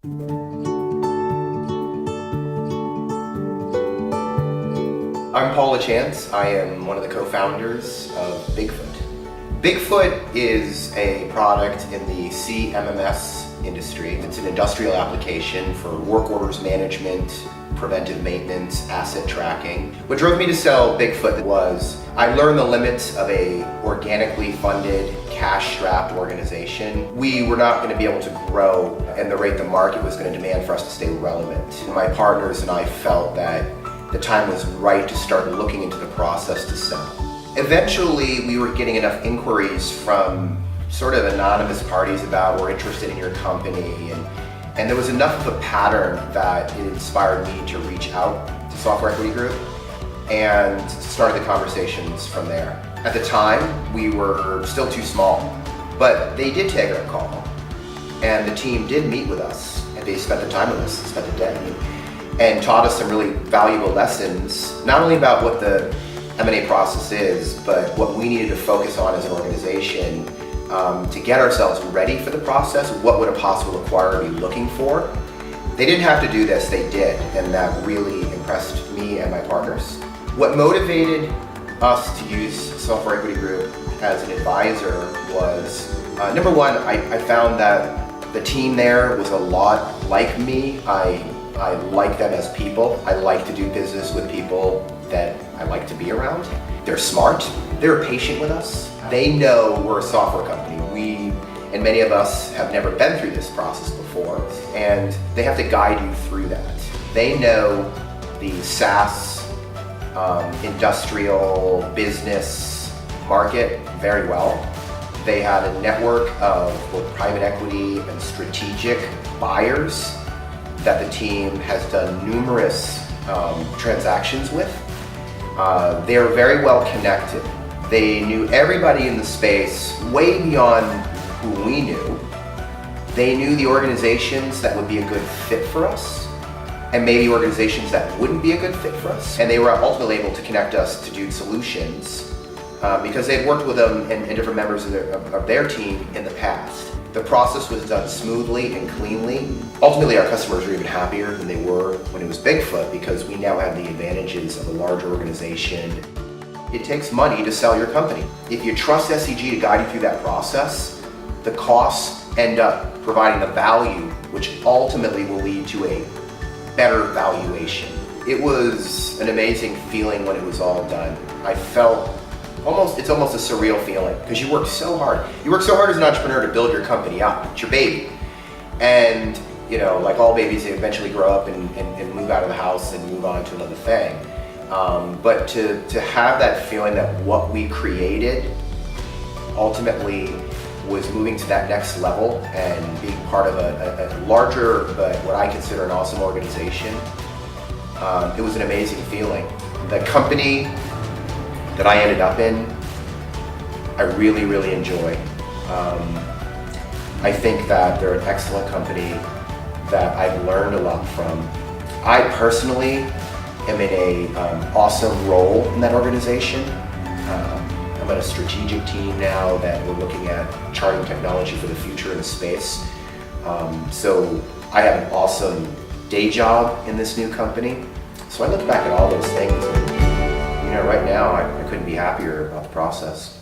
I'm Lachance. I am one of the co-founders of Bigfoot. Bigfoot is a product in the CMMS industry. It's an industrial application for work orders management, preventive maintenance, asset tracking. What drove me to sell Bigfoot was I learned the limits of a organically funded, cash-strapped organization. We were not going to be able to grow at the rate the market was going to demand for us to stay relevant. My partners and I felt that the time was right to start looking into the process to sell. Eventually, we were getting enough inquiries from sort of anonymous parties about we're interested in your company, and there was enough of a pattern that it inspired me to reach out to Software Equity Group and started the conversations from there. At the time, we were still too small, but they did take our call, and the team did meet with us, and they spent the time with us, spent the day, and taught us some really valuable lessons, not only about what the M&A process is, but what we needed to focus on as an organization to get ourselves ready for the process. What would a possible acquirer be looking for? They didn't have to do this, they did, and that really impressed me and my partners. What motivated us to use Software Equity Group as an advisor was, number one, I found that the team there was a lot like me. I like them as people. I like to do business with people that I like to be around. They're smart. They're patient with us. They know we're a software company. We, and many of us, have never been through this process before, and they have to guide you through that. They know the SaaS, industrial business market very well. They have a network of both private equity and strategic buyers that the team has done numerous transactions with. They're very well connected. They knew everybody in the space way beyond who we knew. They knew the organizations that would be a good fit for us, and maybe organizations that wouldn't be a good fit for us. And they were ultimately able to connect us to Dude Solutions because they'd worked with them and different members of their team in the past. The process was done smoothly and cleanly. Ultimately, our customers were even happier than they were when it was Bigfoot because we now have the advantages of a larger organization. It takes money to sell your company. If you trust SEG to guide you through that process, the costs end up providing the value, which ultimately will lead to a better valuation. It was an amazing feeling when it was all done. I felt it's almost a surreal feeling because you work so hard. You work so hard as an entrepreneur to build your company up. It's your baby. And you know, like all babies, they eventually grow up and move out of the house and move on to another thing. But to have that feeling that what we created ultimately was moving to that next level and being part of a larger, but what I consider an awesome organization, it was an amazing feeling. The company that I ended up in, I really, really enjoy. I think that they're an excellent company that I've learned a lot from. I personally am in an awesome role in that organization. I'm on a strategic team now that we're looking at charting technology for the future in the space. So I have an awesome day job in this new company. So I look back at all those things and, right now, I couldn't be happier about the process.